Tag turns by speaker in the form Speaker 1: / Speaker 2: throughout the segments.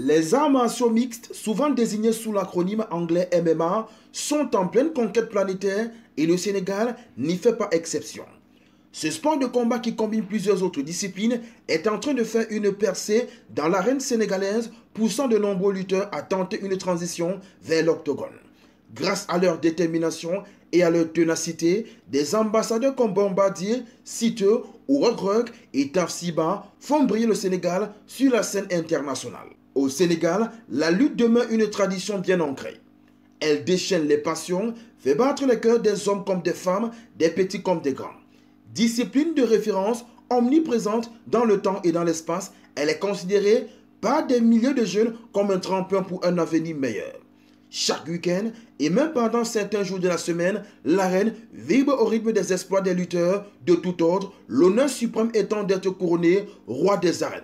Speaker 1: Les arts martiaux mixtes, souvent désignés sous l'acronyme anglais MMA, sont en pleine conquête planétaire et le Sénégal n'y fait pas exception. Ce sport de combat qui combine plusieurs autres disciplines est en train de faire une percée dans l'arène sénégalaise, poussant de nombreux lutteurs à tenter une transition vers l'octogone. Grâce à leur détermination et à leur ténacité, des ambassadeurs comme Bombardier, Siteu, Reug et Tafsiba font briller le Sénégal sur la scène internationale. Au Sénégal, la lutte demeure une tradition bien ancrée. Elle déchaîne les passions, fait battre les cœurs des hommes comme des femmes, des petits comme des grands. Discipline de référence omniprésente dans le temps et dans l'espace, elle est considérée par des milliers de jeunes comme un tremplin pour un avenir meilleur. Chaque week-end et même pendant certains jours de la semaine, l'arène vibre au rythme des exploits des lutteurs de tout ordre, l'honneur suprême étant d'être couronné roi des arènes.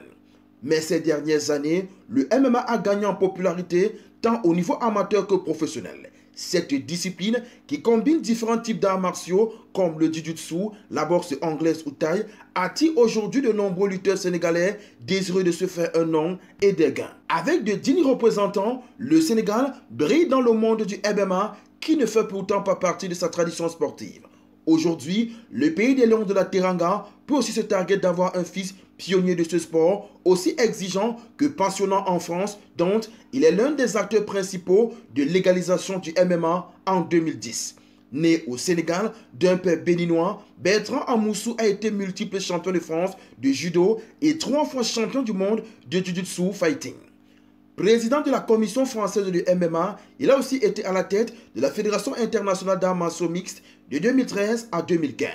Speaker 1: Mais ces dernières années, le MMA a gagné en popularité tant au niveau amateur que professionnel. Cette discipline qui combine différents types d'arts martiaux comme le jiu-jitsu, la boxe anglaise ou thaï, attire aujourd'hui de nombreux lutteurs sénégalais désireux de se faire un nom et des gains. Avec de dignes représentants, le Sénégal brille dans le monde du MMA qui ne fait pourtant pas partie de sa tradition sportive. Aujourd'hui, le pays des lions de la Teranga peut aussi se targuer d'avoir un fils pionnier de ce sport, aussi exigeant que passionnant en France, dont il est l'un des acteurs principaux de légalisation du MMA en 2010. Né au Sénégal d'un père béninois, Bertrand Amoussou a été multiple champion de France de judo et 3 fois champion du monde de jiu-jitsu fighting. Président de la commission française du MMA, il a aussi été à la tête de la Fédération internationale d'arts martiaux mixtes de 2013 à 2015.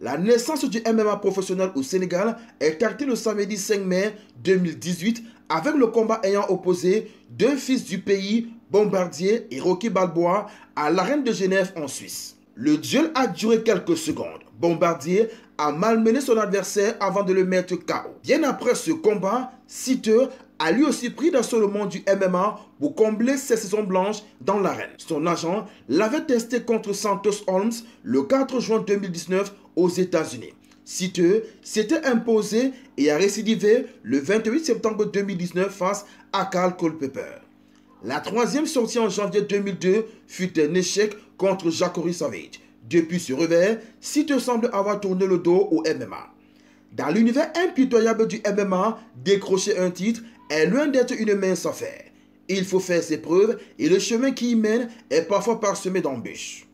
Speaker 1: La naissance du MMA professionnel au Sénégal est actée le samedi 5 mai 2018 avec le combat ayant opposé deux fils du pays, Bombardier et Rocky Balboa, à l'arène de Genève en Suisse. Le duel a duré quelques secondes. Bombardier a malmené son adversaire avant de le mettre KO. Bien après ce combat, Siteu a lui aussi pris d'assaut le monde du MMA pour combler ses saisons blanches dans l'arène. Son agent l'avait testé contre Santos Holmes le 4 juin 2019 aux États-Unis. Siteu s'était imposé et a récidivé le 28 septembre 2019 face à Carl Culpepper. La troisième sortie en janvier 2002 fut un échec contre Jackory Savage. Depuis ce revers, Siteu semble avoir tourné le dos au MMA. Dans l'univers impitoyable du MMA, décrocher un titre est loin d'être une mince affaire. Il faut faire ses preuves et le chemin qui y mène est parfois parsemé d'embûches.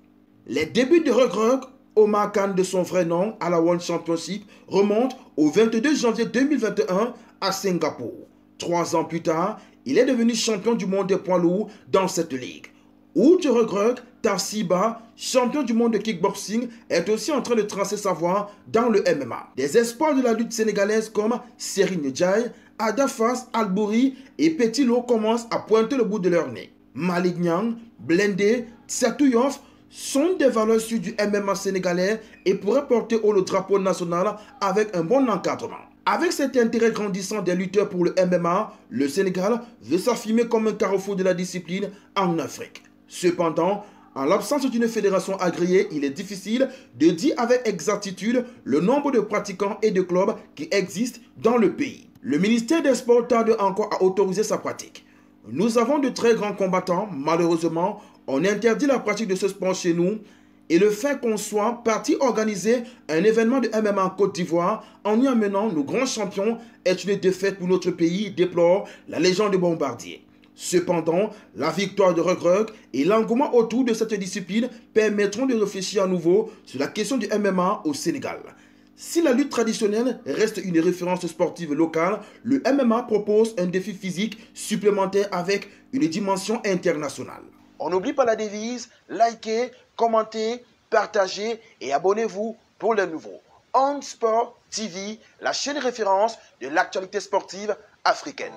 Speaker 1: Les débuts de Reug, Omar Khan de son vrai nom à la World Championship, remontent au 22 janvier 2021 à Singapour. 3 ans plus tard, il est devenu champion du monde des poids lourds dans cette ligue. Outre Reug, Tafsiba, champion du monde de kickboxing, est aussi en train de tracer sa voie dans le MMA. Des espoirs de la lutte sénégalaise comme Serigne Ndiaye, Adafas, Albouri et Petit Lo commencent à pointer le bout de leur nez. Malik Niang, Blindé, Tsatouyoff sont des valeurs sûres du MMA sénégalais et pourraient porter haut le drapeau national avec un bon encadrement. Avec cet intérêt grandissant des lutteurs pour le MMA, le Sénégal veut s'affirmer comme un carrefour de la discipline en Afrique. Cependant, en l'absence d'une fédération agréée, il est difficile de dire avec exactitude le nombre de pratiquants et de clubs qui existent dans le pays. Le ministère des Sports tarde encore à autoriser sa pratique. Nous avons de très grands combattants, malheureusement, on interdit la pratique de ce sport chez nous et le fait qu'on soit parti organiser un événement de MMA en Côte d'Ivoire en y amenant nos grands champions est une défaite pour notre pays, déplore la légende de Bombardier. Cependant, la victoire de Reug et l'engouement autour de cette discipline permettront de réfléchir à nouveau sur la question du MMA au Sénégal. Si la lutte traditionnelle reste une référence sportive locale, le MMA propose un défi physique supplémentaire avec une dimension internationale. On n'oublie pas la devise, likez, commentez, partagez et abonnez-vous pour les nouveaux. On Sport TV, la chaîne référence de l'actualité sportive africaine.